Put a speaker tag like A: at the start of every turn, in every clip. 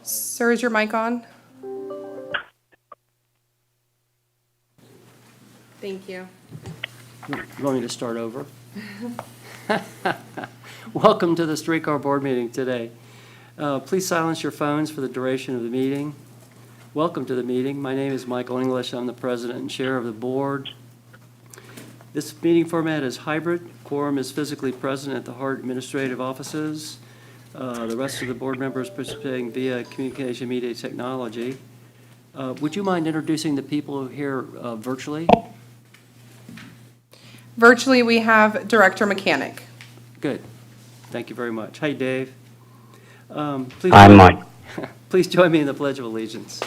A: Sir, is your mic on? Thank you.
B: You want me to start over? Welcome to the Streetcar Board meeting today. Please silence your phones for the duration of the meeting. Welcome to the meeting. My name is Michael English. I'm the President and Chair of the Board. This meeting format is hybrid. Quorum is physically present at the Hart Administrative Offices. The rest of the board members participating via communication media technology. Would you mind introducing the people here virtually?
A: Virtually, we have Director Mechanic.
B: Good. Thank you very much. Hi, Dave. Please
C: I'm Mike.
B: Please join me in the Pledge of Allegiance.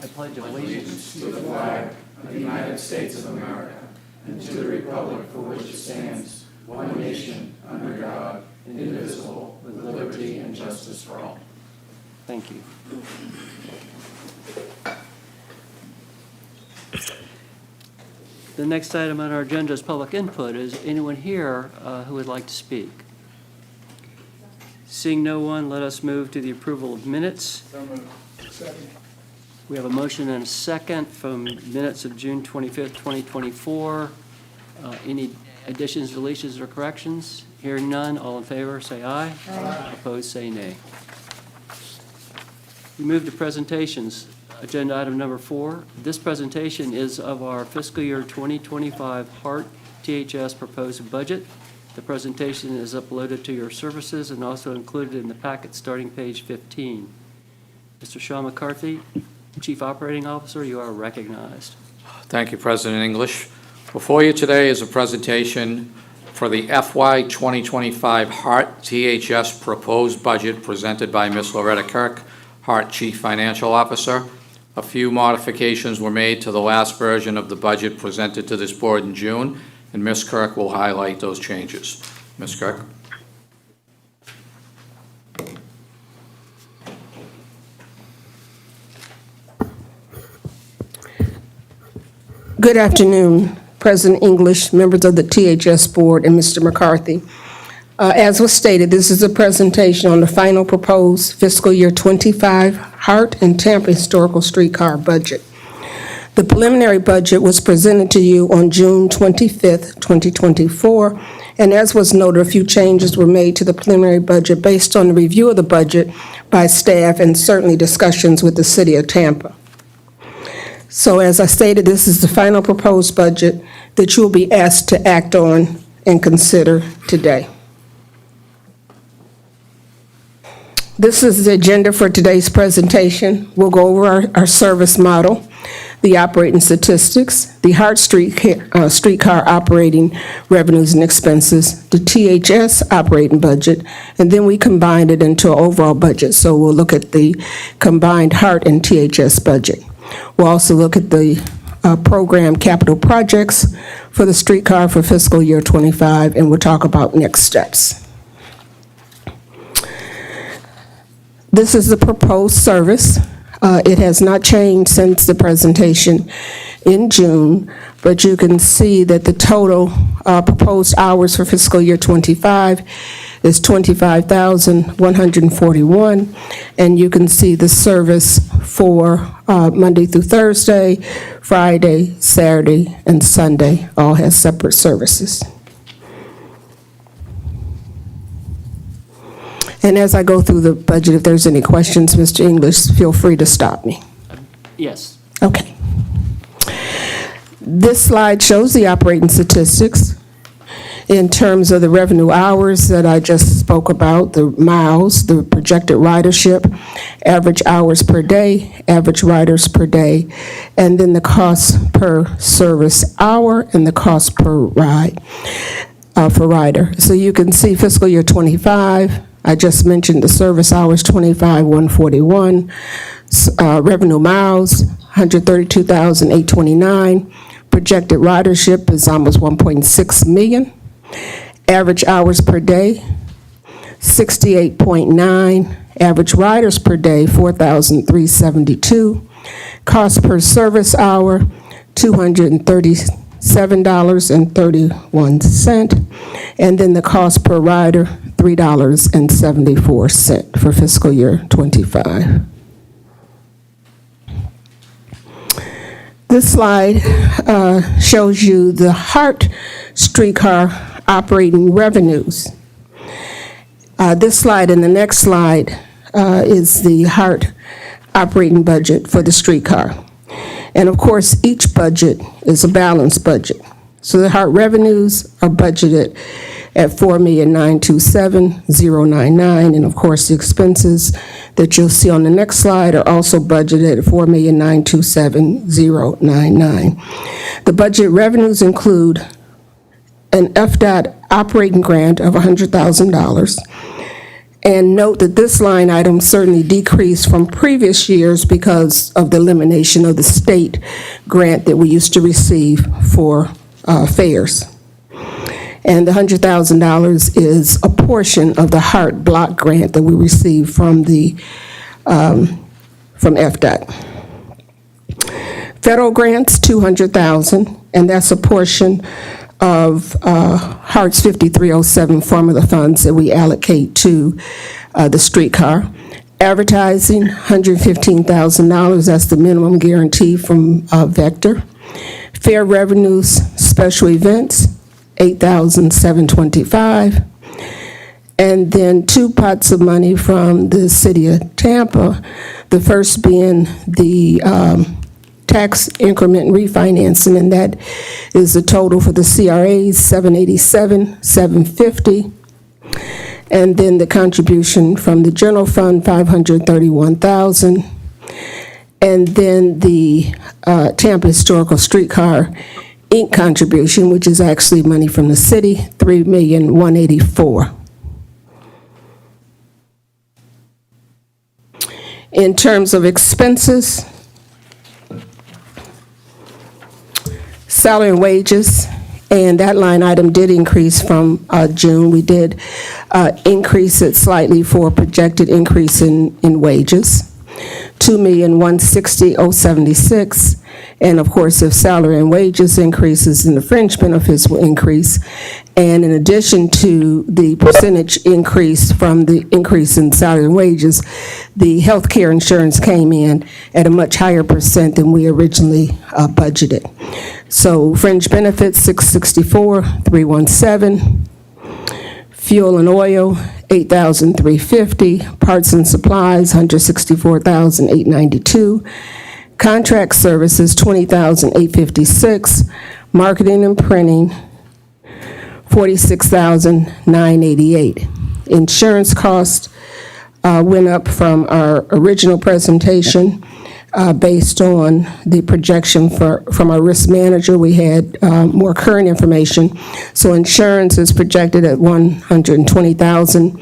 B: I pledge allegiance
D: to the flag of the United States of America and to the republic for which it stands, one nation, under God, indivisible, with liberty and justice for all.
B: Thank you. The next item on our agenda is public input. Is anyone here who would like to speak? Seeing no one, let us move to the approval of minutes.
D: Second.
B: We have a motion and a second from minutes of June 25th, 2024. Any additions, deletions, or corrections? Hearing none, all in favor, say aye. Aye. Opposed, say nay. We move to presentations. Agenda item number 4. This presentation is of our fiscal year 2025 Hart THS proposed budget. The presentation is uploaded to your services and also included in the packet starting page 15. Mr. Sean McCarthy, Chief Operating Officer, you are recognized.
E: Thank you, President English. Before you today is a presentation for the FY 2025 Hart THS proposed budget presented by Ms. Loretta Kirk, Hart Chief Financial Officer. A few modifications were made to the last version of the budget presented to this board in June, and Ms. Kirk will highlight those changes. Ms. Kirk.
F: Good afternoon, President English, members of the THS Board, and Mr. McCarthy. As was stated, this is a presentation on the final proposed fiscal year 25 Hart and Tampa Historical Streetcar budget. The preliminary budget was presented to you on June 25th, 2024, and as was noted, a few changes were made to the preliminary budget based on the review of the budget by staff and certainly discussions with the City of Tampa. So as I stated, this is the final proposed budget that you will be asked to act on and consider today. This is the agenda for today's presentation. We'll go over our service model, the operating statistics, the Hart Streetcar operating revenues and expenses, the THS operating budget, and then we combined it into an overall budget. So we'll look at the combined Hart and THS budget. We'll also look at the program capital projects for the streetcar for fiscal year 25, and we'll talk about next steps. This is the proposed service. It has not changed since the presentation in June, but you can see that the total proposed hours for fiscal year 25 is 25,141, and you can see the service for Monday through Thursday, Friday, Saturday, and Sunday all has separate services. And as I go through the budget, if there's any questions, Mr. English, feel free to stop me.
B: Yes.
F: Okay. This slide shows the operating statistics in terms of the revenue hours that I just spoke about, the miles, the projected ridership, average hours per day, average riders per day, and then the cost per service hour and the cost per ride for rider. So you can see fiscal year 25, I just mentioned the service hours, 25,141, revenue miles, 132,829, projected ridership is almost 1.6 million, average hours per day, 68.9, average riders per day, 4,372, cost per service hour, $237.31, and then the cost per rider, $3.74 for fiscal year '25. This slide shows you the HART streetcar operating revenues. This slide and the next slide is the HART operating budget for the streetcar. And of course, each budget is a balanced budget. So the HART revenues are budgeted at $4,927,099, and of course, the expenses that you'll see on the next slide are also budgeted at $4,927,099. The budget revenues include an FDOT operating grant of $100,000. And note that this line item certainly decreased from previous years because of the elimination of the state grant that we used to receive for fares. And the $100,000 is a portion of the HART block grant that we received from FDOT. Federal grants, $200,000, and that's a portion of HART's 5307 formula funds that we allocate to the streetcar. Advertising, $115,000, that's the minimum guarantee from Vector. Fair revenues, special events, $8,725. And then two pots of money from the city of Tampa, the first being the tax increment refinancing, and that is the total for the CRAs, $787,750. And then the contribution from the general fund, $531,000. And then the Tampa Historical Streetcar Inc. contribution, which is actually money from the city, $3,184,000. In terms of expenses, salary and wages, and that line item did increase from June. We did increase it slightly for a projected increase in wages, $2,160,076. And of course, if salary and wages increases, then the fringe benefits will increase. And in addition to the percentage increase from the increase in salary and wages, the health care insurance came in at a much higher percent than we originally budgeted. So fringe benefits, $664,317. Fuel and oil, $8,350. Parts and supplies, $164,892. Contract services, $20,856. Marketing and printing, $46,988. Insurance costs went up from our original presentation based on the projection from our risk manager. We had more current information. So insurance is projected at $120,000.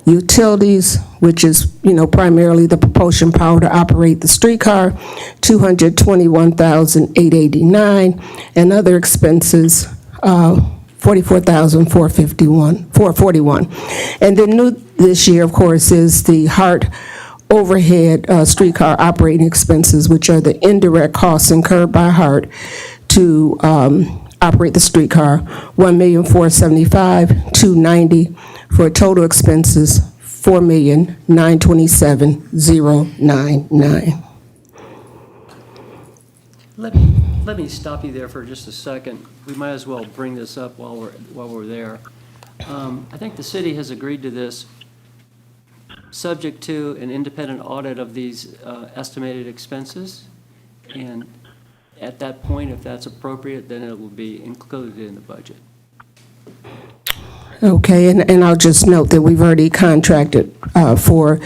F: Utilities, which is, primarily the propulsion power to operate the streetcar, $221,889, and other expenses, $44,441. And then new this year, of course, is the HART overhead streetcar operating expenses, which are the indirect costs incurred by HART to operate the streetcar, $1,475,290, for total expenses, $4,927,099.
B: Let me stop you there for just a second. We might as well bring this up while we're there. I think the city has agreed to this, subject to an independent audit of these estimated expenses. And at that point, if that's appropriate, then it will be included in the budget.
F: Okay, and I'll just note that we've already contracted for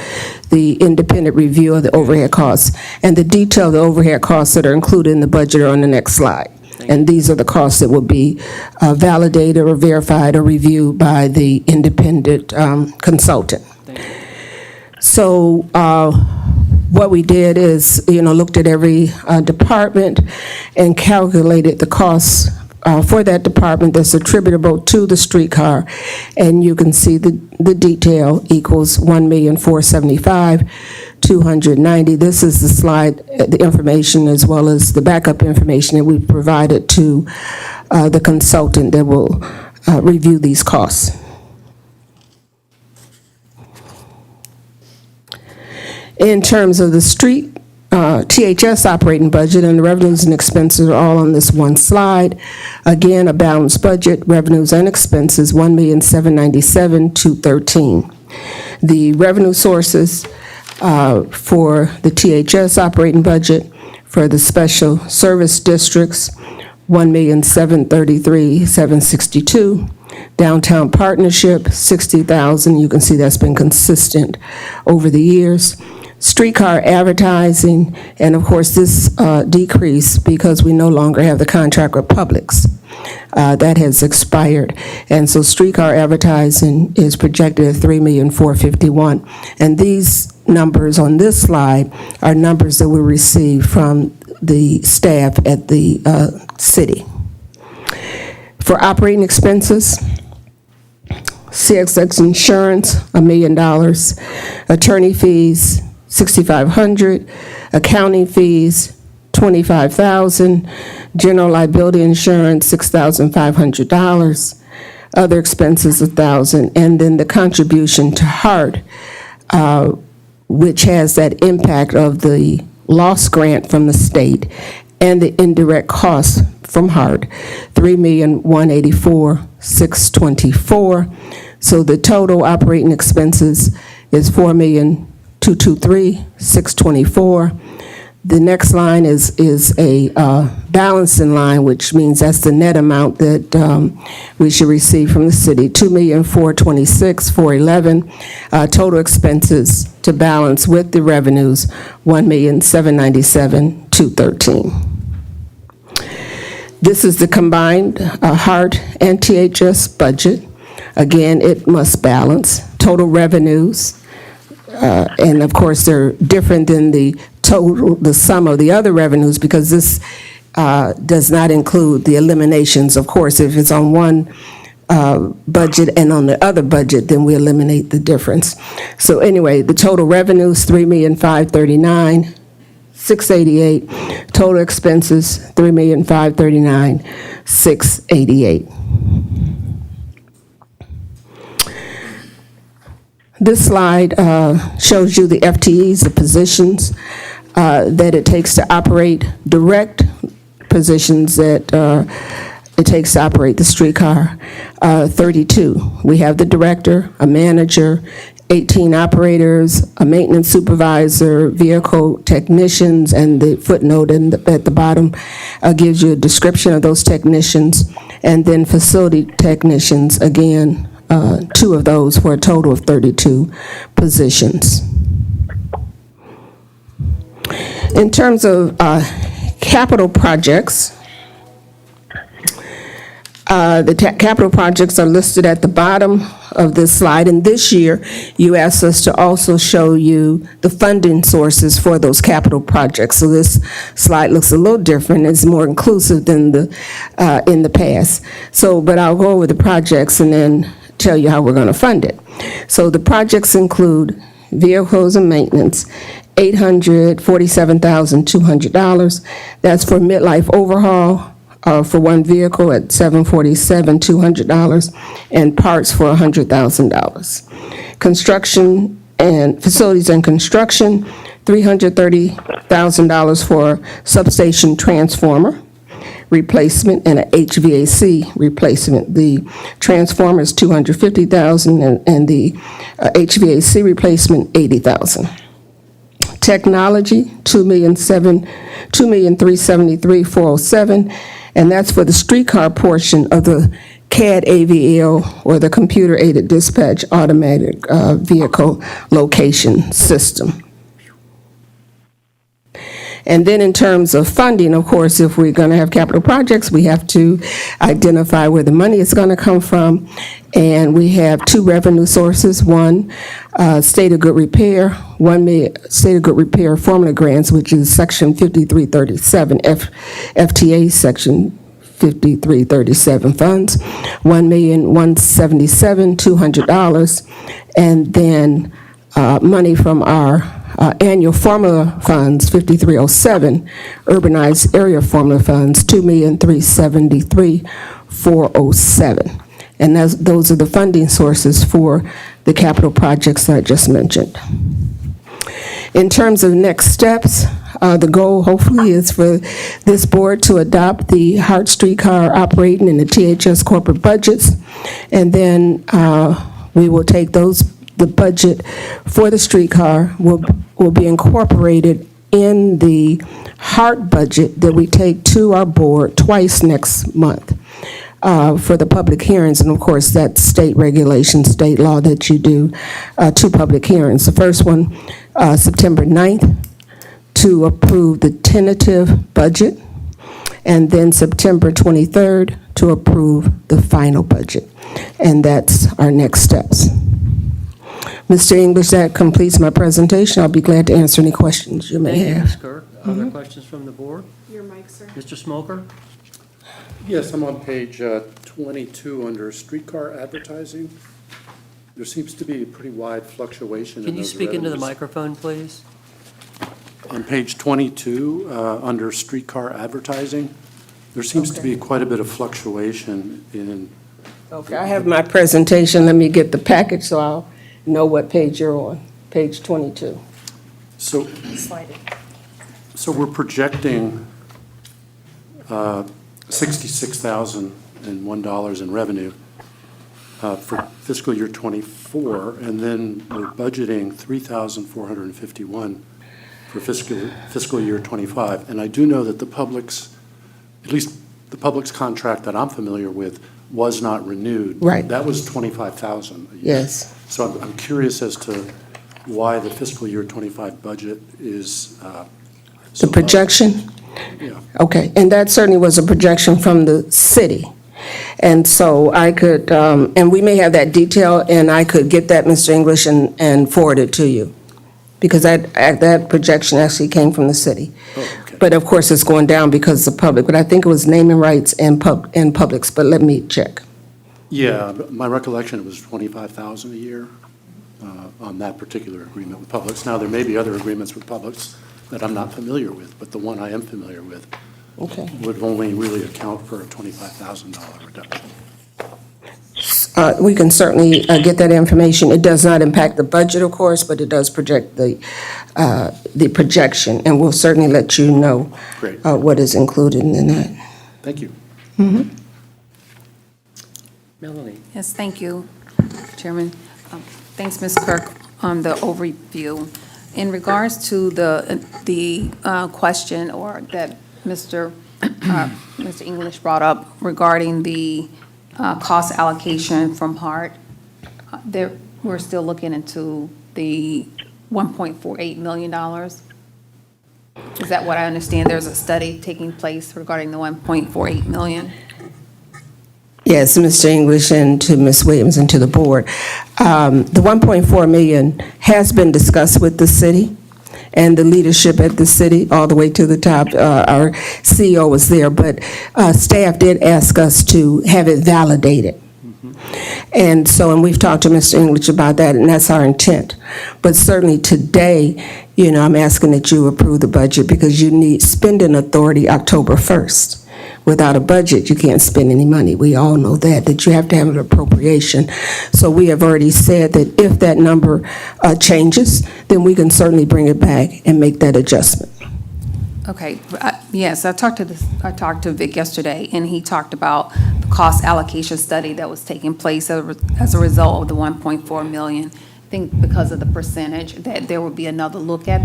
F: the independent review of the overhead costs. And the detail of the overhead costs that are included in the budget are on the next slide. And these are the costs that will be validated or verified or reviewed by the independent consultant.
B: Thank you.
F: So what we did is, looked at every department and calculated the costs for that department that's attributable to the streetcar, and you can see the detail equals $1,475,290. This is the slide, the information, as well as the backup information that we provided to the consultant that will review these costs. In terms of the street THS operating budget, and the revenues and expenses are all on this one slide. Again, a balanced budget, revenues and expenses, $1,797,213. The revenue sources for the THS operating budget for the special service districts, $1,733,762. Downtown partnership, $60,000. You can see that's been consistent over the years. Streetcar advertising, and of course this decreased because we no longer have the contract with Publix. That has expired. And so streetcar advertising is projected at $3,451,000. And these numbers on this slide are numbers that we received from the staff at the city. For operating expenses, CXX insurance, $1 million. Attorney fees, $6,500. Accounting fees, $25,000. General liability insurance, $6,500. Other expenses, $1,000. And then the contribution to HART, which has that impact of the loss grant from the state and the indirect costs from HART, $3,184,624. So the total operating expenses is $4,223,624. The next line is a balancing line, which means that's the net amount that we should receive from the city, $2,426,411. Total expenses to balance with the revenues, $1,797,213. This is the combined HART and THS budget. Again, it must balance. Total revenues, and of course they're different than the sum of the other revenues, because this does not include the eliminations. Of course, if it's on one budget and on the other budget, then we eliminate the difference. So anyway, the total revenues, $3,539,688. Total expenses, $3,539,688. This slide shows you the FTEs, the positions that it takes to operate, direct positions that it takes to operate the streetcar. 32. We have the director, a manager, 18 operators, a maintenance supervisor, vehicle technicians, and the footnote at the bottom gives you a description of those technicians, and then facility technicians, again, 2 of those for a total of 32 positions. In terms of capital projects, the capital projects are listed at the bottom of this slide, and this year you asked us to also show you the funding sources for those capital projects. So this slide looks a little different. It's more inclusive than in the past. So, but I'll go over the projects and then tell you how we're going to fund it. So the projects include vehicles and maintenance, $847,200. That's for midlife overhaul for one vehicle at $747,200, and parts for $100,000. Construction and facilities and construction, $330,000 for substation transformer replacement and an HVAC replacement. The transformer is $250,000 and the HVAC replacement $80,000. Technology, $2,373,407, and that's for the streetcar portion of the CAD AVL, or the computer aided dispatch automatic vehicle location system. And then in terms of funding, of course, if we're going to have capital projects, we have to identify where the money is going to come from. And we have 2 revenue sources. One, state of good repair, state of good repair formula grants, which is section 5337, FTA section 5337 funds, $1,177,200. And then money from our annual formula funds, 5307, urbanized area formula funds, $2,373,407. And those are the funding sources for the capital projects that I just mentioned. In terms of next steps, the goal hopefully is for this board to adopt the Hart Streetcar operating and the THS corporate budgets. And then we will take the budget for the streetcar will be incorporated in the Hart budget that we take to our board twice next month for the public hearings. And of course, that's state regulation, state law that you do 2 public hearings. The first one, September 9th, to approve the tentative budget, and then September 23rd to approve the final budget. And that's our next steps. Mr. English, that completes my presentation. I'll be glad to answer any questions you may
B: Thank you,
F: have.
B: Ms. Kirk. Other questions from the board?
A: Your mic, sir.
B: Mr. Smoker?
C: Yes, I'm on page 22 under streetcar advertising. There seems to be a pretty wide fluctuation in
B: Can you
C: those
B: speak into the
C: revenues.
B: microphone, please?
C: On page 22, under streetcar advertising, there seems to be quite a bit of fluctuation in,
F: Okay, I have my presentation. Let me get the package so I'll know what page you're on. Page 22.
C: so we're projecting $66,001 in revenue for fiscal year '24, and then we're budgeting $3,451 for fiscal year '25. And I do know that the public's, at least the public's contract that I'm familiar with, was not renewed.
F: Right.
C: That was $25,000 a year.
F: Yes.
C: So I'm curious as to why the fiscal year '25 budget is so
F: The projection?
C: low. Yeah.
F: Okay, and that certainly was a projection from the city. And so I could, and we may have that detail, and I could get that, Mr. English, and forward it to you. Because that projection actually came from the city.
C: Oh, okay.
F: But of course, it's going down because of the public. But I think it was naming rights and Publix, but let me check.
C: Yeah, but my recollection, it was $25,000 a year on that particular agreement with Publix. Now, there may be other agreements with Publix that I'm not familiar with, but the one I am familiar with
F: Okay.
C: would only really account for a $25,000 reduction.
F: We can certainly get that information. It does not impact the budget, of course, but it does project the projection, and we'll certainly let you know
C: Great.
F: what is included in that.
C: Thank you.
B: Melanie?
G: Yes, thank you, Chairman. Thanks, Ms. Kirk, on the overview. In regards to the question or that Mr. English brought up regarding the cost allocation from Hart, we're still looking into the $1.48 million. Is that what I understand? There's a study taking place regarding the $1.48 million?
F: Yes, Mr. English, and to Ms. Williams and to the board. The $1.4 million has been discussed with the city and the leadership at the city, all the way to the top. Our CEO was there, but staff did ask us to have it validated. And so, and we've talked to Mr. English about that, and that's our intent. But certainly today, I'm asking that you approve the budget because you need spending authority October 1st. Without a budget, you can't spend any money. We all know that you have to have an appropriation. So we have already said that if that number changes, then we can certainly bring it back and make that adjustment.
G: Okay, yes, I talked to Vic yesterday, and he talked about the cost allocation study that was taking place as a result of the $1.4 million. I think because of the percentage, that there would be another look at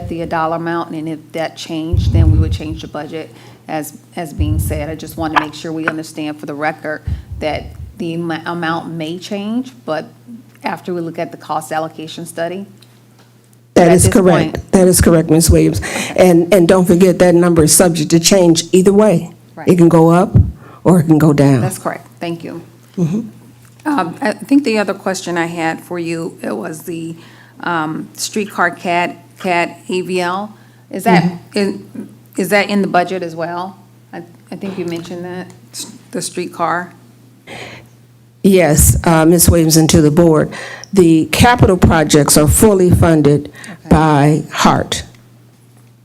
G: the dollar amount, and if that changed, then we would change the budget as being said. I just want to make sure we understand for the record that the amount may change, but after we look at the cost allocation study.
F: That
G: At
F: is
G: this
F: correct.
G: point.
F: That is correct, Ms. Williams. And don't forget, that number is subject to change either way.
G: Right.
F: It can go up or it can go down.
G: That's correct, thank you. I think the other question I had for you, it was the streetcar CAD AVL. Is that, is that in the budget as well? I think you mentioned that, the streetcar.
F: Yes, Ms. Williams, and to the board. The capital projects are fully funded by Hart.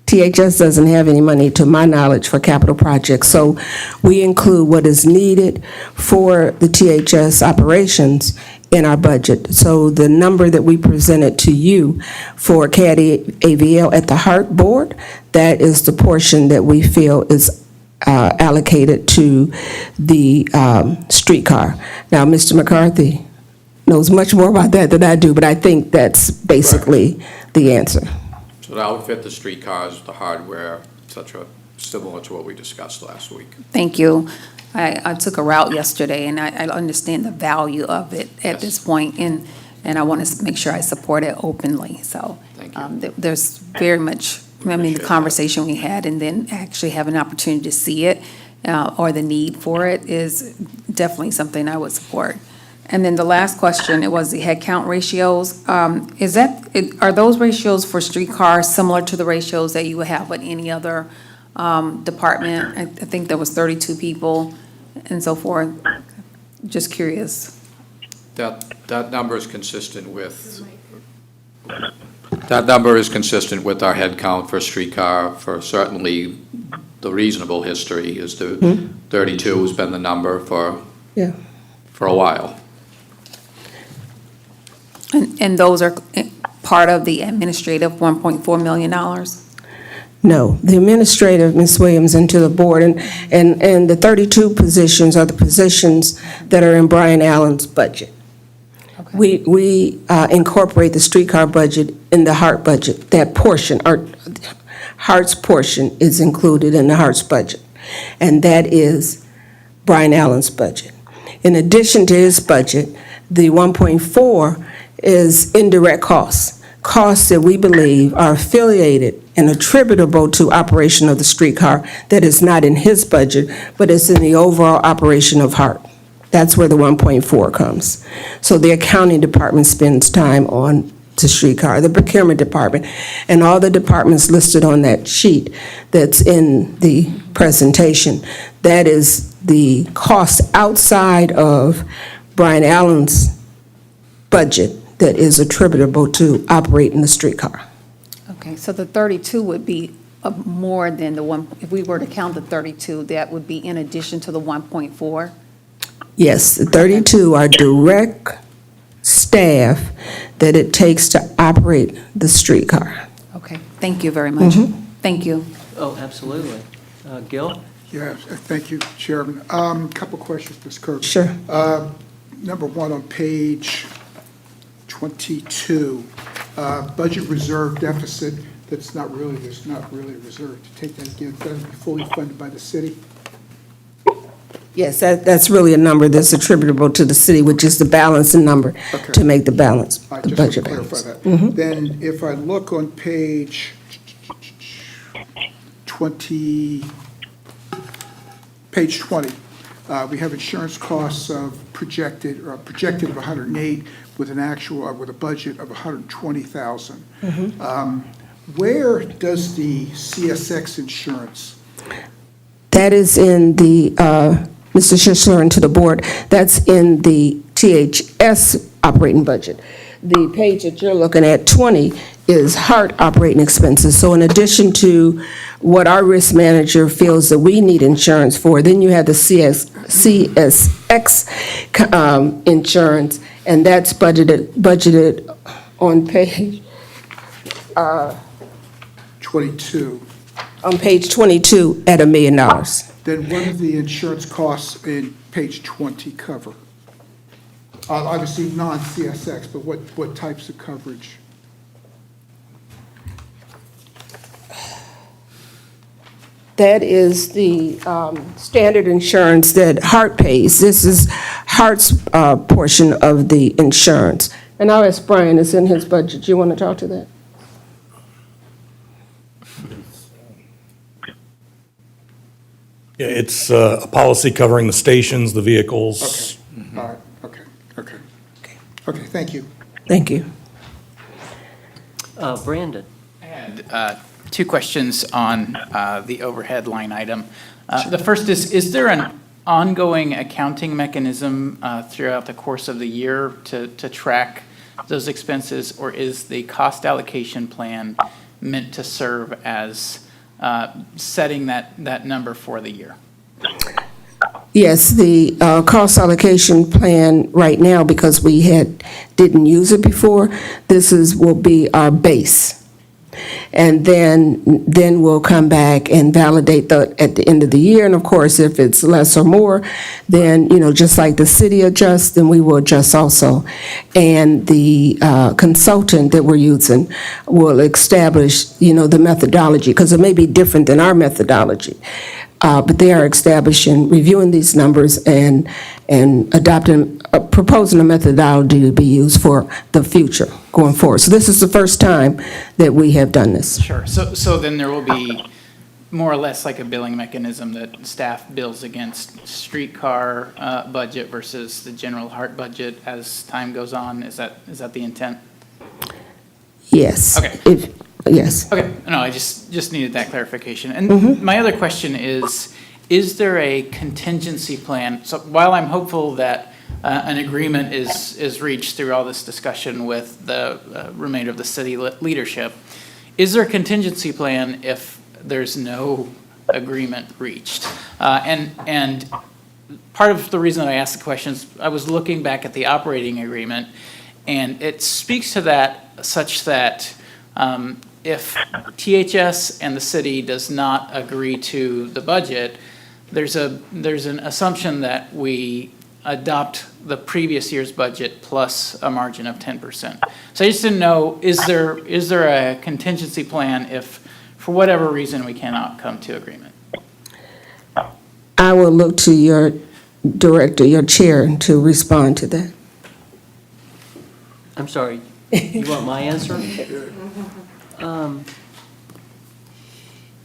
F: THS doesn't have any money, to my knowledge, for capital projects. So we include what is needed for the THS operations in our budget. So the number that we presented to you for CADI AVL at the Heart Board, that is the portion that we feel is allocated to the streetcar. Now, Mr. McCarthy knows much more about that than I do, but I think that's basically the answer.
E: So to outfit the streetcars, the hardware, et cetera, similar to what we discussed last week.
G: Thank you. I took a route yesterday, and I understand the value of it at this point, and I want to make sure I support it openly. So
E: Thank you.
G: there's very much, I mean, the conversation we had, and then actually have an opportunity to see it, or the need for it, is definitely something I would support. And then the last question, it was the headcount ratios. Are those ratios for streetcars similar to the ratios that you would have with any other department? I think there was 32 people and so forth. Just curious.
E: That number is consistent with, that number is consistent with our head count for streetcar, for certainly the reasonable history is the 32 has been the number for a while.
G: And those are part of the administrative $1.4 million?
F: No, the administrative, Ms. Williams, and to the board, and the 32 positions are the positions that are in Brian Allen's budget.
G: Okay.
F: We incorporate the streetcar budget in the Hart budget. That portion, our Hart's portion is included in the Hart's budget, and that is Brian Allen's budget. In addition to his budget, the 1.4 is indirect costs, costs that we believe are affiliated and attributable to operation of the streetcar that is not in his budget, but it's in the overall operation of Hart. That's where the 1.4 comes. So the accounting department spends time on the streetcar, the procurement department, and all the departments listed on that sheet that's in the presentation. That is the cost outside of Brian Allen's budget that is attributable to operating the streetcar.
G: Okay, so the 32 would be more than the one, if we were to count the 32, that would be in addition to the 1.4?
F: Yes, the 32 are direct staff that it takes to operate the streetcar.
G: Okay, thank you very much. Thank you.
B: Oh, absolutely. Gil?
H: Yeah, thank you, Chairman. Couple questions, Ms. Kirk.
F: Sure.
H: Number one, on page 22, budget reserve deficit, there's not really a reserve. To take that again, that would be fully funded by the city?
F: Yes, that's really a number that's attributable to the city, which is the balancing number
H: Okay.
F: to make the balance,
H: All right,
F: the
H: just to
F: budget
H: clarify
F: balance.
H: that. Then if I look on page 20, we have insurance costs of projected of 108 with an actual, with a budget of 120,000. Where does the CSX insurance?
F: That is in the, Mr. Schishler and to the board, that's in the THS operating budget. The page that you're looking at, 20, is Hart operating expenses. So in addition to what our risk manager feels that we need insurance for, then you have the CSX insurance, and that's budgeted on page
H: 22.
F: on page 22 at $1 million.
H: Then what do the insurance costs in page 20 cover? Obviously non-CSX, but what types of coverage?
F: That is the standard insurance that Hart pays. This is Hart's portion of the insurance. And I'll ask Brian, it's in his budget. You want to talk to that?
I: Yeah, it's a policy covering the stations, the vehicles.
H: Okay, all right, okay, thank you.
F: Thank you.
B: Brandon?
J: I had two questions on the overhead line item. The first is there an ongoing accounting mechanism throughout the course of the year to track those expenses, or is the cost allocation plan meant to serve as setting that number for the year?
F: Yes, the cost allocation plan right now, because we didn't use it before, will be our base. And then we'll come back and validate that at the end of the year. And of course, if it's less or more, then, just like the city adjusts, then we will adjust also. And the consultant that we're using will establish, the methodology, because it may be different than our methodology. But they are establishing, reviewing these numbers and proposing a methodology to be used for the future going forward. So this is the first time that we have done this.
J: Sure. So then there will be more or less like a billing mechanism that staff bills against streetcar budget versus the general HART budget as time goes on? Is that the intent?
F: Yes.
J: Okay.
F: Yes.
J: Okay, no, I just needed that clarification. And my other question is there a contingency plan? So while I'm hopeful that an agreement is reached through all this discussion with the remainder of the city leadership, is there a contingency plan if there's no agreement reached? And part of the reason I asked the question is I was looking back at the operating agreement, and it speaks to that such that if THS and the city does not agree to the budget, there's an assumption that we adopt the previous year's budget plus a margin of 10%. So I just didn't know, is there a contingency plan if, for whatever reason, we cannot come to agreement?
F: I will look to your director, your chair, to respond to that.
B: I'm sorry, you want my answer?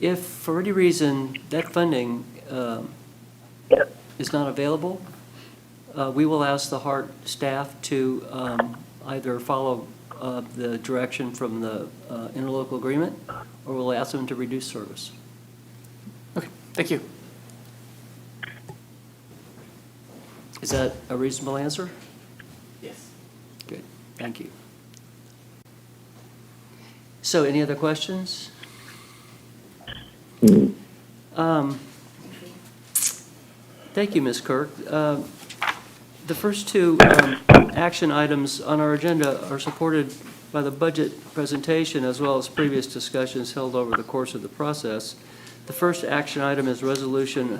B: If for any reason that funding is not available, we will ask the HART staff to either follow the direction from the interlocal agreement, or we'll ask them to reduce service.
J: Okay, thank you.
B: Is that a reasonable answer?
J: Yes.
B: Good, thank you. So any other questions? Thank you, Ms. Kirk. The first two action items on our agenda are supported by the budget presentation as well as previous discussions held over the course of the process. The first action item is Resolution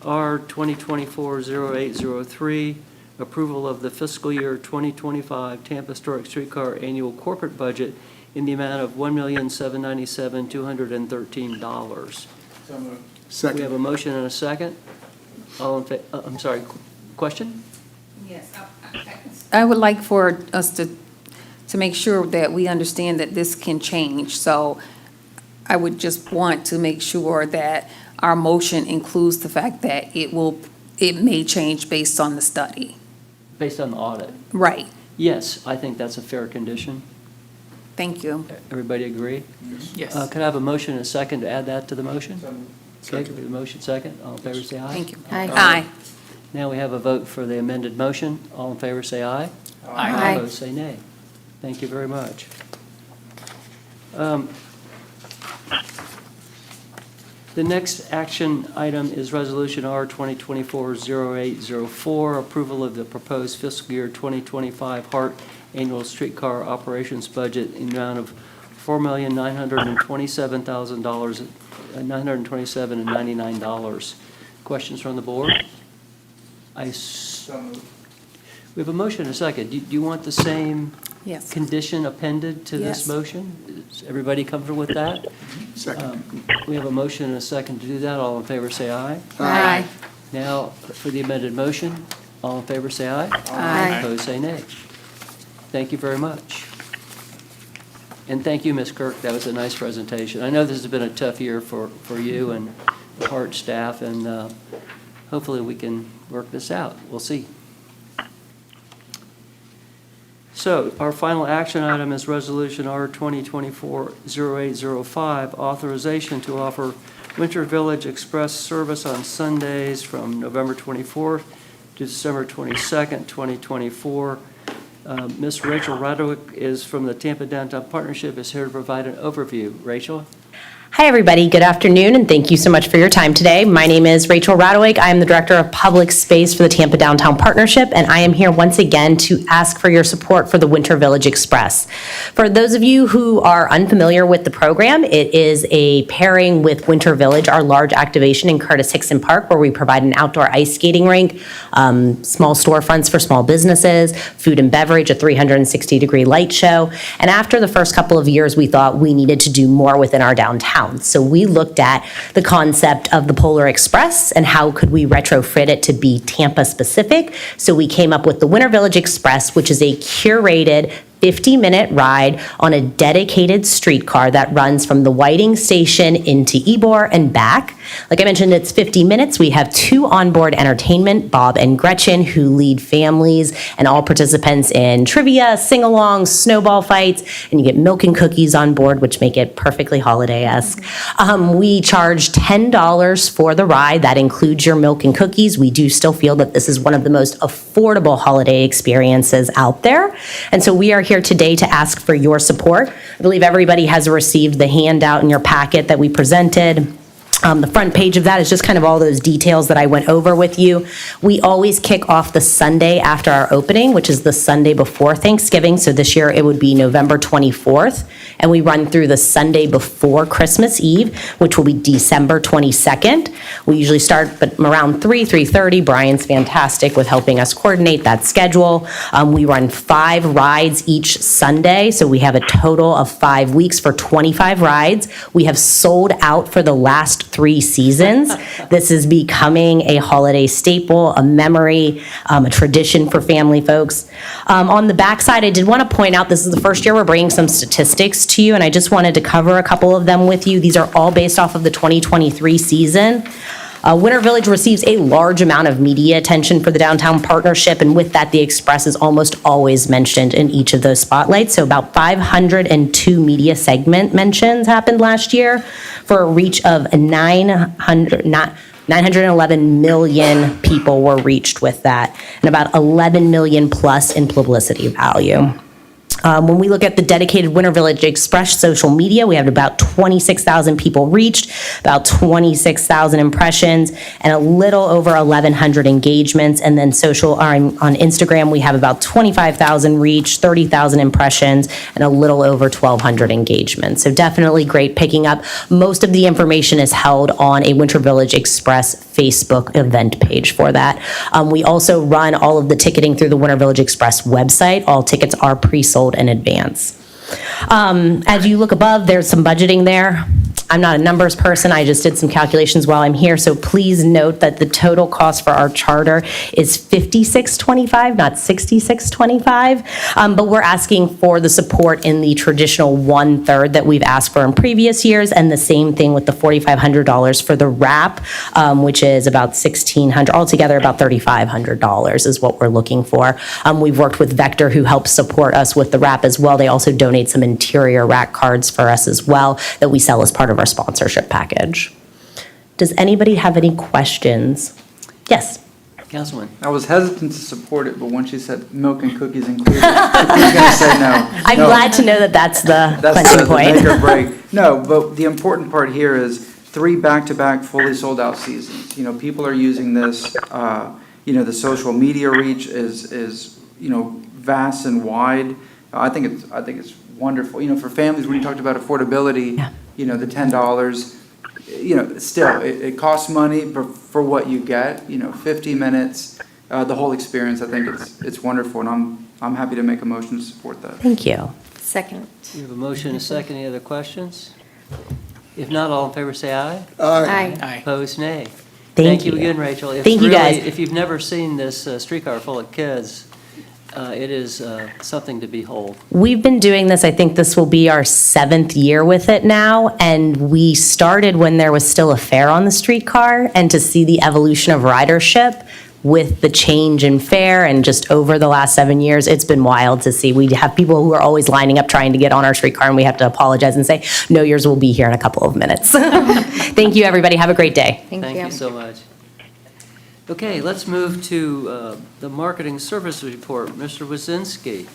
B: R 2024-0803, approval of the fiscal year 2025 Tampa Historic Streetcar Annual Corporate Budget in the amount of $1,797,213.
J: So moved.
H: Second.
B: We have a motion and a second. All in I'm sorry, question?
G: Yes. I would like for us to make sure that we understand that this can change. So I would just want to make sure that our motion includes the fact that it may change based on the study.
B: Based on the audit.
G: Right.
B: Yes, I think that's a fair condition.
G: Thank you.
B: Everybody agree?
J: Yes.
B: Could I have a motion and a second to add that to the motion? Okay,
H: Second.
B: the motion second. All in favor, say aye.
G: Thank you.
A: Aye.
B: Now we have a vote for the amended motion. All in favor, say aye.
G: Aye.
B: Opposed, say nay. Thank you very much. The next action item is Resolution R 2024-0804, approval of the proposed fiscal year 2025 HART Annual Streetcar Operations Budget in the amount of $4,927,927.99. Questions from the board?
J: So moved.
B: We have a motion and a second. Do you want the same
G: Yes.
B: condition appended to this
G: Yes.
B: motion? Is everybody comfortable with that?
H: Second.
B: We have a motion and a second to do that. All in favor, say aye.
G: Aye.
B: Now, for the amended motion, all in favor, say aye.
G: Aye.
B: Opposed, say nay. Thank you very much. And thank you, Ms. Kirk. That was a nice presentation. I know this has been a tough year for you and the HART staff, and hopefully we can work this out. We'll see. So our final action item is Resolution R 2024-0805, authorization to offer Winter Village Express service on Sundays from November 24th to December 22nd, 2024. Ms. Rachel Radwick is from the Tampa Downtown Partnership, is here to provide an overview. Rachel?
K: Hi, everybody. Good afternoon, and thank you so much for your time today. My name is Rachel Radowig. I am the Director of Public Space for the Tampa Downtown Partnership, and I am here once again to ask for your support for the Winter Village Express. For those of you who are unfamiliar with the program, it is a pairing with Winter Village, our large activation in Curtis Hickson Park, where we provide an outdoor ice skating rink, small storefronts for small businesses, food and beverage, a 360-degree light show. And after the first couple of years, we thought we needed to do more within our downtown. So we looked at the concept of the Polar Express and how could we retrofit it to be Tampa specific. So we came up with the Winter Village Express, which is a curated 50-minute ride on a dedicated streetcar that runs from the Whiting Station into Ybor and back. Like I mentioned, it's 50 minutes. We have 2 onboard entertainment, Bob and Gretchen, who lead families and all participants in trivia, sing-alongs, snowball fights, and you get milk and cookies on board, which make it perfectly holiday-esque. We charge $10 for the ride. That includes your milk and cookies. We do still feel that this is one of the most affordable holiday experiences out there. And so we are here today to ask for your support. I believe everybody has received the handout in your packet that we presented. The front page of that is just kind of all those details that I went over with you. We always kick off the Sunday after our opening, which is the Sunday before Thanksgiving. So this year it would be November 24th. And we run through the Sunday before Christmas Eve, which will be December 22nd. We usually start around 3:30. Brian's fantastic with helping us coordinate that schedule. We run 5 rides each Sunday. So we have a total of 5 weeks for 25 rides. We have sold out for the last 3 seasons. This is becoming a holiday staple, a memory, a tradition for family folks. On the backside, I did want to point out this is the first year we're bringing some statistics to you, and I just wanted to cover a couple of them with you. These are all based off of the 2023 season. Winter Village receives a large amount of media attention for the Downtown Partnership, and with that, the Express is almost always mentioned in each of those spotlights. So about 502 media segment mentions happened last year for a reach of 911 million people were reached with that, and about 11 million plus in publicity value. When we look at the dedicated Winter Village Express social media, we have about 26,000 people reached, about 26,000 impressions, and a little over 1,100 engagements. And then on Instagram, we have about 25,000 reach, 30,000 impressions, and a little over 1,200 engagements. So definitely great picking up. Most of the information is held on a Winter Village Express Facebook event page for that. We also run all of the ticketing through the Winter Village Express website. All tickets are pre-sold in advance. As you look above, there's some budgeting there. I'm not a numbers person. I just did some calculations while I'm here. So please note that the total cost for our charter is $56.25, not $66.25. But we're asking for the support in the traditional 1/3 that we've asked for in previous years, and the same thing with the $4,500 for the wrap, which is about $1,600, altogether about $3,500 is what we're looking for. We've worked with Vector, who helps support us with the wrap as well. They also donate some interior rack cards for us as well that we sell as part of our sponsorship package. Does anybody have any questions? Yes.
B: Councilman.
L: I was hesitant to support it, but once you said milk and cookies included, I was going to say no.
K: I'm glad to know that that's the punching point.
L: Make or break. No, but the important part here is 3 back-to-back fully sold-out seasons. You know, people are using this. The social media reach is vast and wide. I think it's wonderful. For families, when you talked about affordability, the $10, still, it costs money for what you get, 50 minutes, the whole experience. I think it's wonderful, and I'm happy to make a motion to support that.
K: Thank you.
B: Second. You have a motion and a second. Any other questions? If not, all in favor say aye.
G: Aye.
B: Opposed, nay.
K: Thank
B: you
K: you.
B: again, Rachel.
K: Thank you, guys.
B: If you've never seen this streetcar full of kids, it is something to behold.
K: We've been doing this, I think this will be our 7th year with it now, and we started when there was still a fare on the streetcar, and to see the evolution of ridership with the change in fare and just over the last 7 years, it's been wild to see. We have people who are always lining up trying to get on our streetcar, and we have to apologize and say, no, yours will be here in a couple of minutes. Thank you, everybody. Have a great day.
B: Thank you so much. Okay, let's move to the marketing service report. Mr. Wazinski.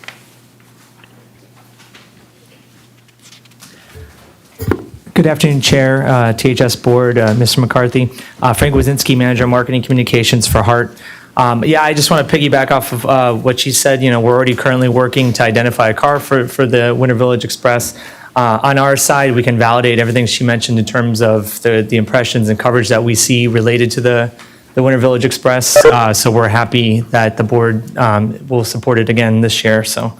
M: Good afternoon, Chair, THS Board, Mr. McCarthy. Frank Wazinski, Manager of Marketing Communications for Hart. Yeah, I just want to piggyback off of what she said. You know, we're already currently working to identify a car for the Winter Village Express. On our side, we can validate everything she mentioned in terms of the impressions and coverage that we see related to the Winter Village Express. So we're happy that the board will support it again this year. So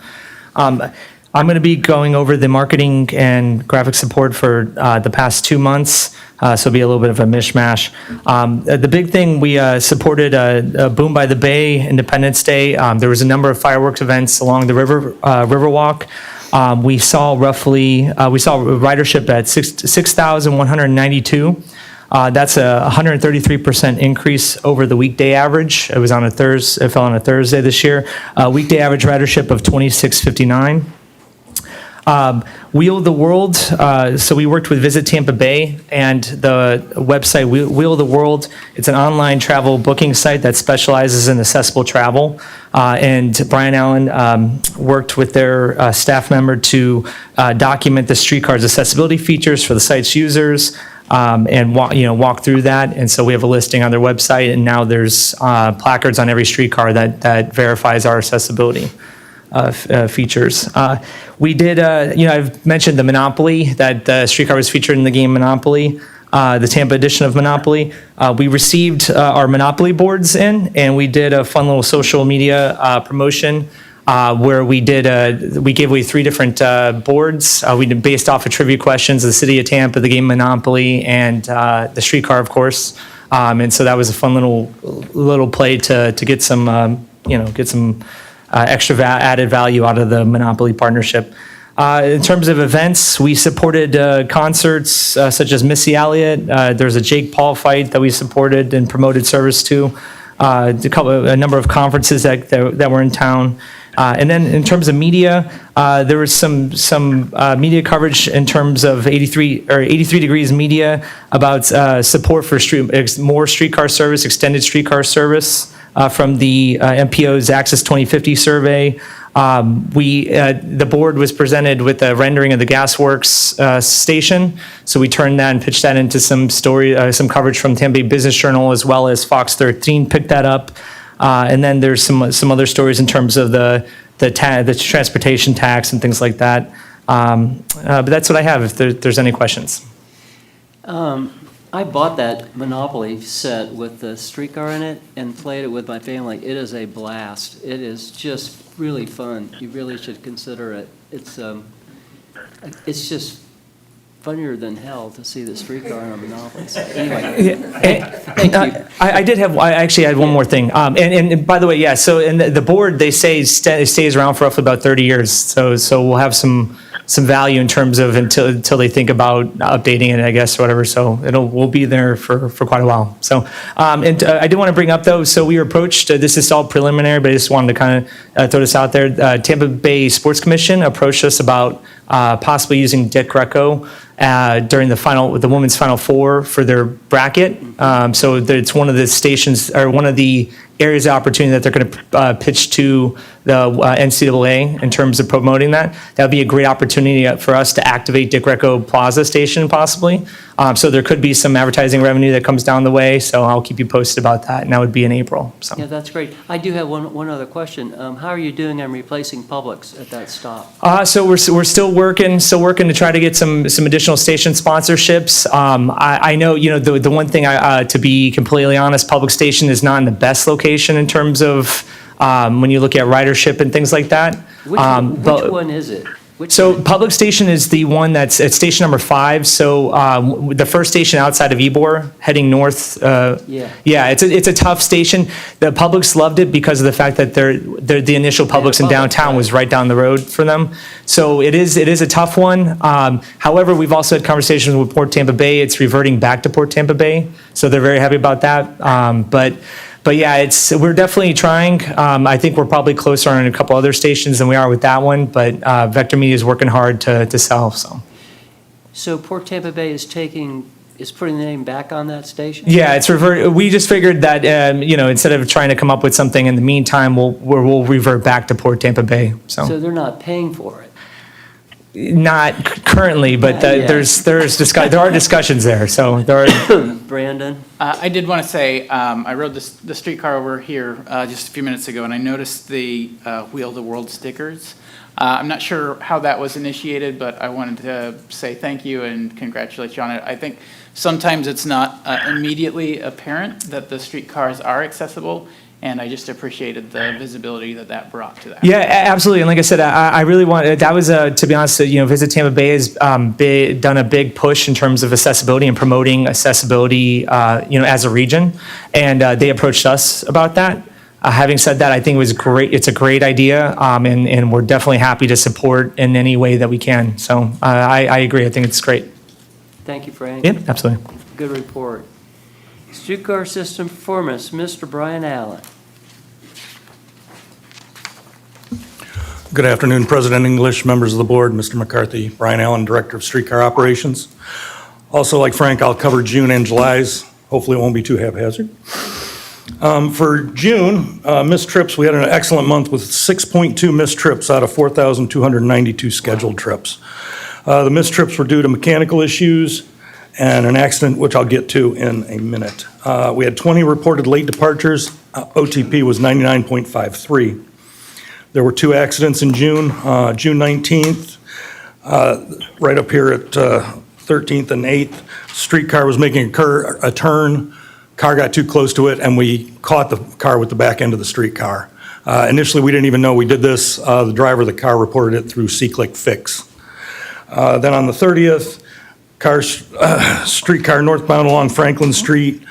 M: I'm going to be going over the marketing and graphic support for the past 2 months. So it'll be a little bit of a mishmash. The big thing, we supported Boom by the Bay Independence Day. There was a number of fireworks events along the Riverwalk. We saw ridership at 6,192. That's a 133% increase over the weekday average. It was on a Thursday. It fell on a Thursday this year. Weekday average ridership of 2,659. Wheel the World, so we worked with Visit Tampa Bay and the website Wheel the World. It's an online travel booking site that specializes in accessible travel. And Brian Allen worked with their staff member to document the Streetcar's accessibility features for the site's users and walk through that. And so we have a listing on their website, and now there's placards on every streetcar that verifies our accessibility features. We did, I've mentioned the Monopoly, that the Streetcar was featured in the game Monopoly, the Tampa edition of Monopoly. We received our Monopoly boards in, and we did a fun little social media promotion where we gave away 3 different boards. We did based off of trivia questions, the city of Tampa, the game Monopoly, and the Streetcar, of course. And so that was a fun little play to get some, extra added value out of the Monopoly partnership. In terms of events, we supported concerts such as Missy Elliott. There's a Jake Paul fight that we supported and promoted service to. A number of conferences that were in town. And then in terms of media, there was some media coverage in terms of 83 Degrees Media about support for more streetcar service, extended streetcar service. From the MPO's Access 2050 survey. The board was presented with a rendering of the Gasworks station, so we turned that and pitched that into some coverage from Tampa Bay Business Journal, as well as Fox 13 picked that up. And then there's some other stories in terms of the transportation tax and things like that. But that's what I have, if there's any questions.
B: I bought that Monopoly set with the Streetcar in it and played it with my family. It is a blast. It is just really fun. You really should consider it. It's just funnier than hell to see the Streetcar on a Monopoly. So anyway, thank you.
M: I actually had one more thing. And by the way, yeah, so in the board, they say it stays around for roughly about 30 years. So we'll have some value in terms of until they think about updating it, I guess, or whatever. So we'll be there for quite a while. So, and I did want to bring up though, so we were approached, this is all preliminary, but I just wanted to kind of throw this out there. Tampa Bay Sports Commission approached us about possibly using Dick Greco during the women's Final Four for their bracket. So it's one of the stations, or one of the areas of opportunity that they're going to pitch to the NCAA in terms of promoting that. That would be a great opportunity for us to activate Dick Greco Plaza Station possibly. So there could be some advertising revenue that comes down the way, so I'll keep you posted about that, and that would be in April. So.
B: Yeah, that's great. I do have one other question. How are you doing on replacing Publix at that stop?
M: So we're still working to try to get some additional station sponsorships. I know, the one thing, to be completely honest, Publix Station is not in the best location in terms of when you look at ridership and things like that.
B: Which one is it?
M: Public Station is the one that's at station number 5. So the first station outside of Ybor, heading north. Yeah, it's a tough station. The Publix loved it because of the fact that the initial Publix in downtown was right down the road for them. So it is a tough one. However, we've also had conversations with Port Tampa Bay. It's reverting back to Port Tampa Bay, so they're very happy about that. But yeah, we're definitely trying. I think we're probably closer on a couple other stations than we are with that one, but Vector Media is working hard to sell.
B: So Port Tampa Bay is putting the name back on that station?
M: Yeah, it's revert. We just figured that instead of trying to come up with something in the meantime, we'll revert back to Port Tampa Bay. So
B: they're not paying for it.
M: Not currently, but
B: Yeah.
M: there are discussions there, so there are.
B: Brandon?
J: I did want to say, I rode the streetcar over here just a few minutes ago, and I noticed the Wheel the World stickers. I'm not sure how that was initiated, but I wanted to say thank you and congratulate you on it. I think sometimes it's not immediately apparent that the streetcars are accessible, and I just appreciated the visibility that brought to that.
M: Yeah, absolutely. And like I said, I really want, that was, to be honest, Visit Tampa Bay has done a big push in terms of accessibility and promoting accessibility, as a region. And they approached us about that. Having said that, I think it was great. It's a great idea, and we're definitely happy to support in any way that we can. So I agree. I think it's great.
B: Thank you, Frank.
M: Yeah, absolutely.
B: Good report. Streetcar system performance, Mr. Brian Allen.
I: Good afternoon, President English, members of the board, Mr. McCarthy, Brian Allen, Director of Streetcar Operations. Also, like Frank, I'll cover June and July's. Hopefully it won't be too haphazard. For June, missed trips, we had an excellent month with 6.2 missed trips out of 4,292 scheduled trips. The missed trips were due to mechanical issues and an accident, which I'll get to in a minute. We had 20 reported late departures. OTP was 99.53. There were 2 accidents in June. June 19th, right up here at 13th and 8th, streetcar was making a turn. Car got too close to it, and we caught the car with the back end of the streetcar. Initially, we didn't even know we did this. The driver of the car reported it through C-Click Fix. Then on the 30th, streetcar northbound along Franklin Street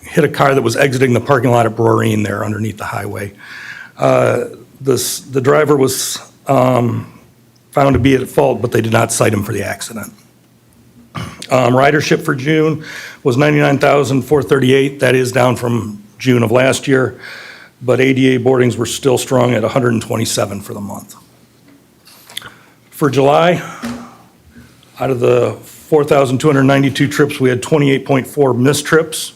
I: hit a car that was exiting the parking lot at Brorine there underneath the highway. The driver was found to be at fault, but they did not cite him for the accident. Ridership for June was 99,438. That is down from June of last year, but ADA boardings were still strong at 127 for the month. For July, out of the 4,292 trips, we had 28.4 missed trips.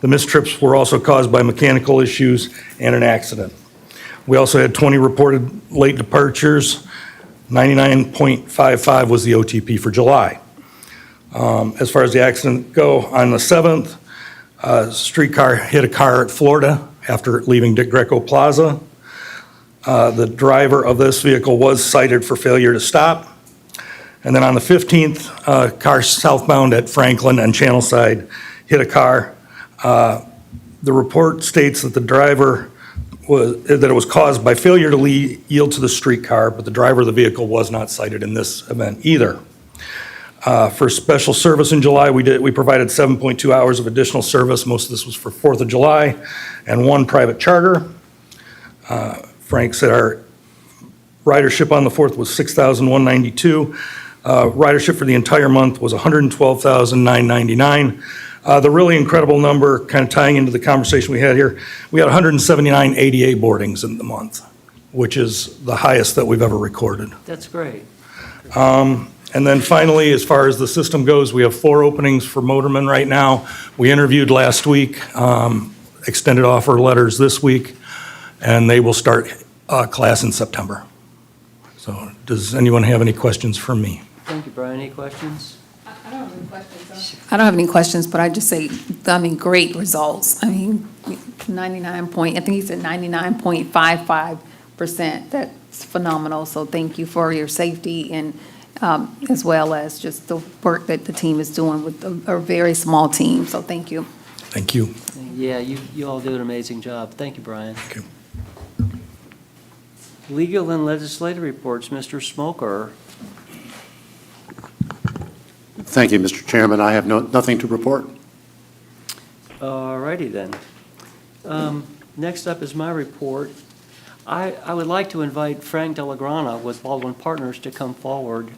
I: The missed trips were also caused by mechanical issues and an accident. We also had 20 reported late departures. 99.55 was the OTP for July. As far as the accident go, on the 7th, streetcar hit a car at Florida after leaving Dick Greco Plaza. The driver of this vehicle was cited for failure to stop. And then on the 15th, car southbound at Franklin and Channelside hit a car. The report states that the driver that it was caused by failure to yield to the streetcar, but the driver of the vehicle was not cited in this event either. For special service in July, we provided 7.2 hours of additional service. Most of this was for 4th of July and 1 private charter. Frank said our ridership on the 4th was 6,192. Ridership for the entire month was 112,999. The really incredible number, kind of tying into the conversation we had here, we had 179 ADA boardings in the month, which is the highest that we've ever recorded.
B: That's great.
I: And then finally, as far as the system goes, we have 4 openings for motormen right now. We interviewed last week, extended offer letters this week, and they will start class in September. So does anyone have any questions for me?
B: Thank you, Brian. Any questions?
G: I don't have any questions, but I just say, great results. 99.55%. That's phenomenal. So thank you for your safety and as well as just the work that the team is doing with a very small team. So thank you.
I: Thank you.
B: Yeah, you all do an amazing job. Thank you, Brian.
I: Thank you.
B: Legal and legislative reports, Mr. Smoker.
C: Thank you, Mr. Chairman. I have nothing to report.
B: All righty then. Next up is my report. I would like to invite Frank Delagrana with Baldwin Partners to come forward.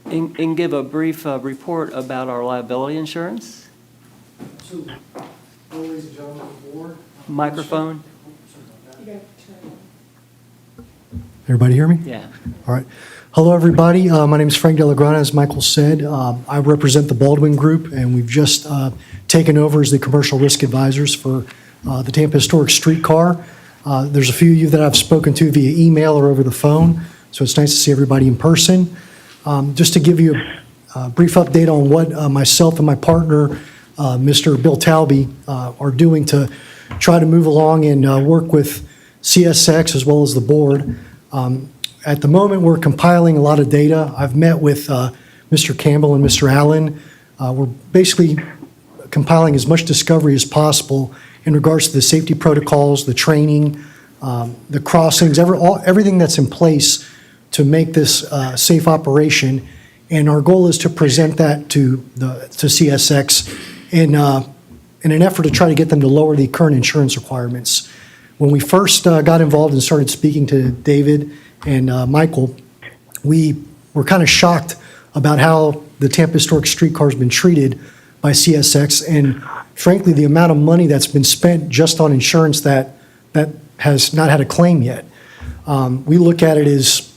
B: And give a brief report about our liability insurance.
N: So, ladies and gentlemen of the board.
B: Microphone.
N: Everybody hear me?
B: Yeah.
N: All right. Hello, everybody. My name is Frank Delagrana, as Michael said. I represent the Baldwin Group, and we've just taken over as the commercial risk advisors for the Tampa Historic Streetcar. There's a few of you that I've spoken to via email or over the phone, so it's nice to see everybody in person. Just to give you a brief update on what myself and my partner, Mr. Bill Talby, are doing to try to move along and work with CSX as well as the board. At the moment, we're compiling a lot of data. I've met with Mr. Campbell and Mr. Allen. We're basically compiling as much discovery as possible in regards to the safety protocols, the training, the crossings, everything that's in place to make this safe operation. And our goal is to present that to CSX in an effort to try to get them to lower the current insurance requirements. When we first got involved and started speaking to David and Michael, we were kind of shocked about how the Tampa Historic Streetcar has been treated by CSX, and frankly, the amount of money that's been spent just on insurance that has not had a claim yet. We look at it as,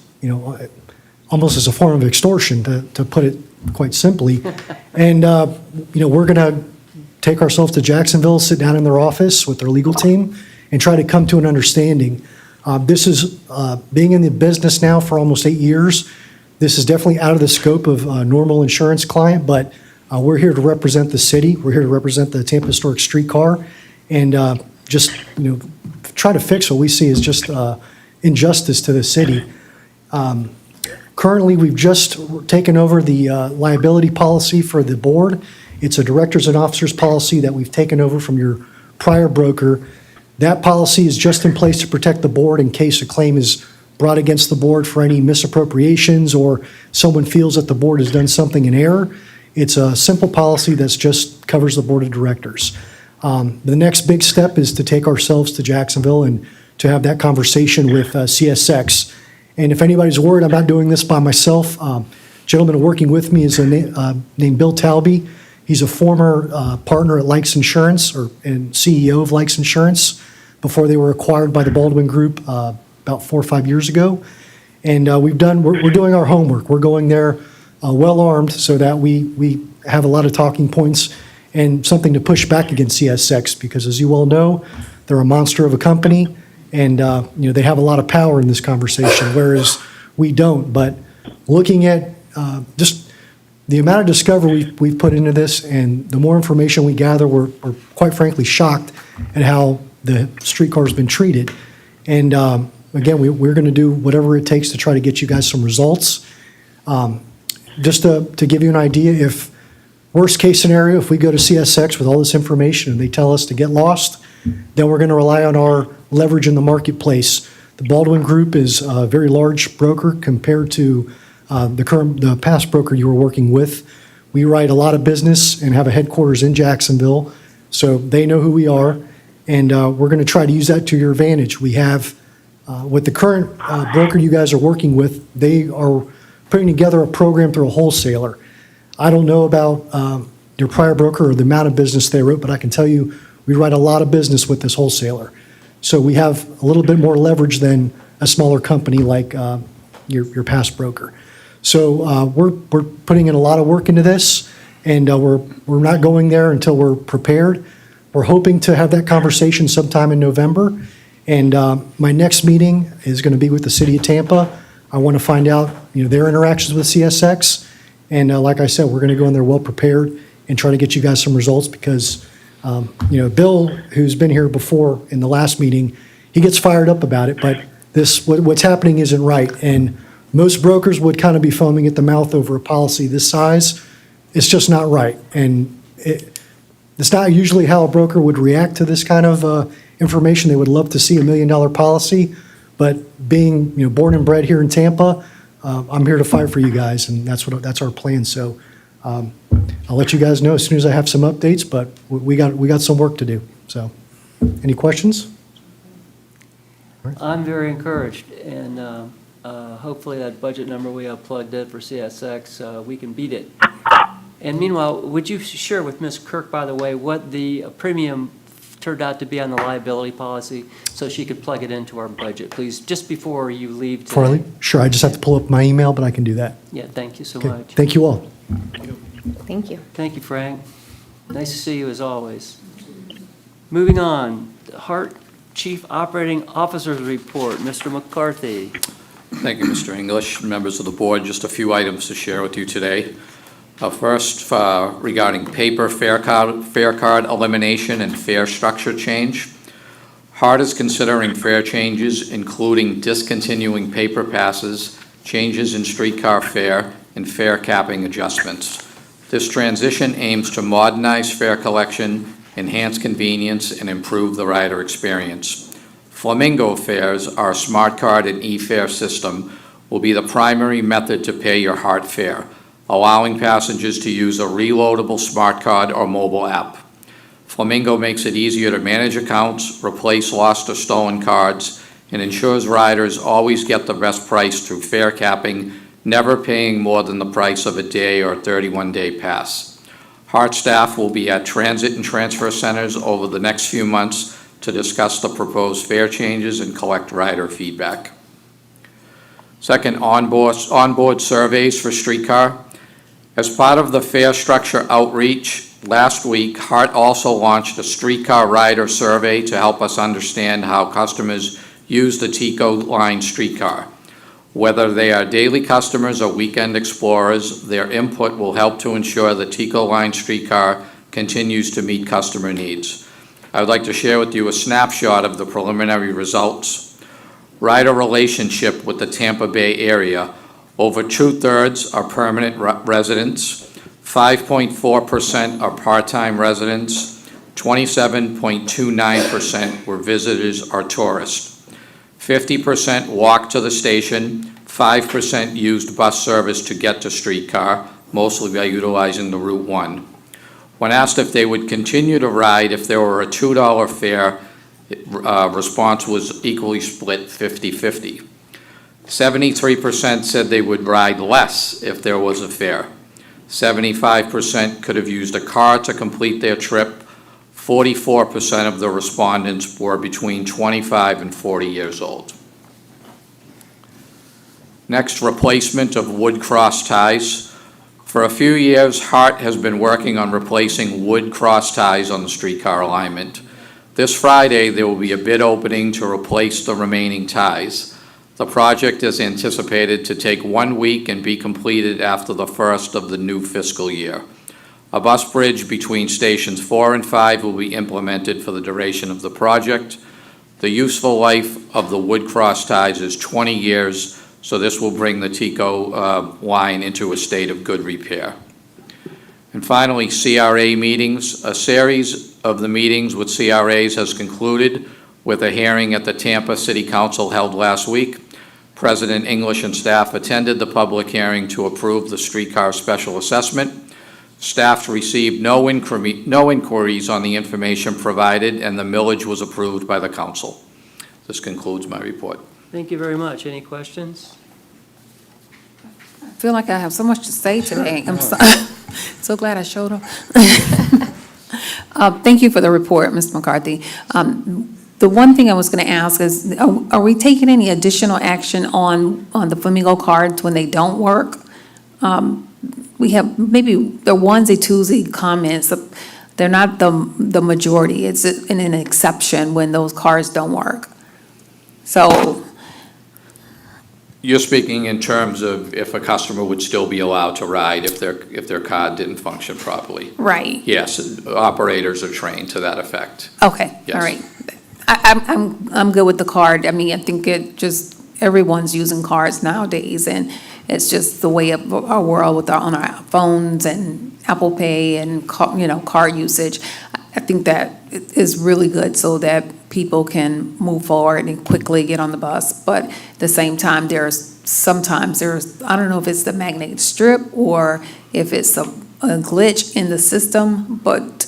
N: almost as a form of extortion, to put it quite simply. And, we're going to take ourselves to Jacksonville, sit down in their office with their legal team, and try to come to an understanding. This is, being in the business now for almost 8 years, this is definitely out of the scope of a normal insurance client, but we're here to represent the city. We're here to represent the Tampa Historic Streetcar, and just, try to fix what we see as just injustice to the city. Currently, we've just taken over the liability policy for the board. It's a directors and officers policy that we've taken over from your prior broker. That policy is just in place to protect the board in case a claim is brought against the board for any misappropriations or someone feels that the board has done something in error. It's a simple policy that's just covers the board of directors. The next big step is to take ourselves to Jacksonville and to have that conversation with CSX. And if anybody's worried, I'm not doing this by myself. Gentleman working with me is named Bill Talby. He's a former partner at Likes Insurance and CEO of Likes Insurance before they were acquired by the Baldwin Group about 4 or 5 years ago. And we're doing our homework. We're going there well armed so that we have a lot of talking points and something to push back against CSX, because as you all know, they're a monster of a company, and they have a lot of power in this conversation, whereas we don't. But looking at just the amount of discovery we've put into this and the more information we gather, we're quite frankly shocked at how the streetcar has been treated. And again, we're going to do whatever it takes to try to get you guys some results. Just to give you an idea, if worst case scenario, if we go to CSX with all this information and they tell us to get lost, then we're going to rely on our leverage in the marketplace. The Baldwin Group is a very large broker compared to the past broker you were working with. We write a lot of business and have a headquarters in Jacksonville, so they know who we are, and we're going to try to use that to your advantage. We have, with the current broker you guys are working with, they are putting together a program through a wholesaler. I don't know about your prior broker or the amount of business they wrote, but I can tell you we write a lot of business with this wholesaler. So we have a little bit more leverage than a smaller company like your past broker. So we're putting in a lot of work into this, and we're not going there until we're prepared. We're hoping to have that conversation sometime in November, and my next meeting is going to be with the city of Tampa. I want to find out their interactions with CSX, and like I said, we're going to go in there well prepared and try to get you guys some results, because Bill, who's been here before in the last meeting, he gets fired up about it, but what's happening isn't right. And most brokers would kind of be foaming at the mouth over a policy this size. It's just not right. And it's not usually how a broker would react to this kind of information. They would love to see $1 million policy, but being born and bred here in Tampa, I'm here to fight for you guys, and that's our plan. So I'll let you guys know as soon as I have some updates, but we got some work to do. So, any questions?
B: I'm very encouraged, and hopefully that budget number we have plugged in for CSX, we can beat it. And meanwhile, would you share with Ms. Kirk, by the way, what the premium turned out to be on the liability policy so she could plug it into our budget, please, just before you leave today?
N: Before I leave? Sure, I just have to pull up my email, but I can do that.
B: Yeah, thank you so
N: Okay.
B: much.
N: Thank you all.
K: Thank you.
B: Thank you, Frank. Nice to see you as always. Moving on, Hart Chief Operating Officer's Report, Mr. McCarthy.
E: Thank you, Mr. English. Members of the board, just a few items to share with you today. First, regarding paper fare card elimination and fare structure change. HART is considering fare changes, including discontinuing paper passes, changes in streetcar fare, and fare capping adjustments. This transition aims to modernize fare collection, enhance convenience, and improve the rider experience. Flamingo fares, our smart card and e-fare system, will be the primary method to pay your HART fare, allowing passengers to use a reloadable smart card or mobile app. Flamingo makes it easier to manage accounts, replace lost or stolen cards, and ensures riders always get the best price through fare capping, never paying more than the price of a day or 31-day pass. HART staff will be at transit and transfer centers over the next few months to discuss the proposed fare changes and collect rider feedback. Second, onboard surveys for Streetcar. As part of the fare structure outreach, last week, HART also launched a Streetcar rider survey to help us understand how customers use the TICO line streetcar. Whether they are daily customers or weekend explorers, their input will help to ensure the TICO line streetcar continues to meet customer needs. I would like to share with you a snapshot of the preliminary results. Rider relationship with the Tampa Bay area. Over 2/3 are permanent residents. 5.4% are part-time residents, 27.29% were visitors or tourists. 50% walked to the station, 5% used bus service to get to Streetcar, mostly by utilizing the Route 1. When asked if they would continue to ride if there were a $2 fare, response was equally split 50-50. 73% said they would ride less if there was a fare. 75% could have used a car to complete their trip. 44% of the respondents were between 25 and 40 years old. Next, replacement of wood cross ties. For a few years, HART has been working on replacing wood cross ties on the streetcar alignment. This Friday, there will be a bid opening to replace the remaining ties. The project is anticipated to take 1 week and be completed after the first of the new fiscal year. A bus bridge between stations 4 and 5 will be implemented for the duration of the project. The useful life of the wood cross ties is 20 years, so this will bring the TICO line into a state of good repair. And finally, CRA meetings. A series of the meetings with CRAs has concluded with a hearing at the Tampa City Council held last week. President English and staff attended the public hearing to approve the streetcar special assessment. Staff received no inquiries on the information provided, and the millage was approved by the council. This concludes my report.
B: Thank you very much. Any questions?
G: I feel like I have so much to say today. I'm so glad I showed up. Thank you for the report, Mr. McCarthy. The one thing I was going to ask is, are we taking any additional action on the Flamingo cards when they don't work? We have maybe the onesie, twosie comments. They're not the majority. It's an exception when those cards don't work. So
E: You're speaking in terms of if a customer would still be allowed to ride if their card didn't function properly?
G: right.
E: Yes, operators are trained to that effect.
G: Okay.
E: Yes.
G: All right. I'm good with the card. I mean, I think everyone's using cards nowadays, and it's just the way of our world on our phones and Apple Pay and card usage. I think that is really good so that people can move forward and quickly get on the bus. But at the same time, sometimes I don't know if it's the magnetic strip or if it's a glitch in the system, but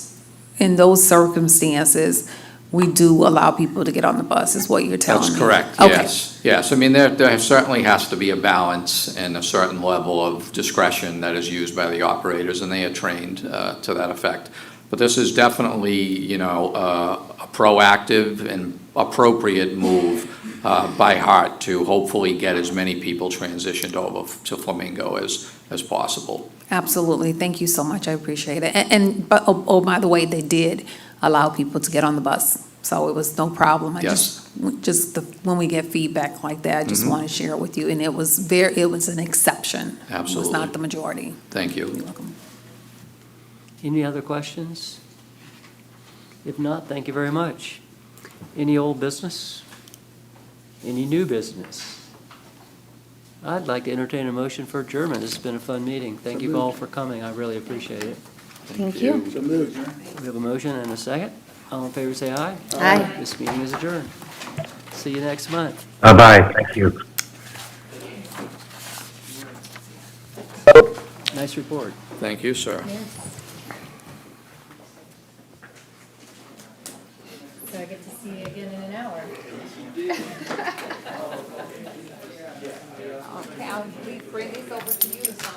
G: in those circumstances, we do allow people to get on the bus, is what you're telling me.
E: That's correct,
G: Okay.
E: yes. Yes, I mean, there certainly has to be a balance and a certain level of discretion that is used by the operators, and they are trained to that effect. But this is definitely, a proactive and appropriate move by HART to hopefully get as many people transitioned over to Flamingo as possible.
G: Absolutely. Thank you so much. I appreciate it. But by the way, they did allow people to get on the bus. So it was no problem.
E: Yes.
G: When we get feedback like that, I just want to share it with you. And it was an exception. It was
E: Absolutely.
G: not the majority.
E: Thank
G: You're
E: you.
G: welcome.
B: Any other questions? If not, thank you very much. Any old business? Any new business? I'd like to entertain a motion for adjournment. This has been a fun meeting. Thank you all for coming. I really appreciate it.
K: Thank you.
B: We have a motion and a second. All in favor, say aye.
K: Aye.
B: This meeting is adjourned. See you next month.
O: Bye-bye, thank you.
B: Nice report.
E: Thank you, sir.
K: So I get to see you again in an hour.
G: Okay, I'll bring this over to you to sign.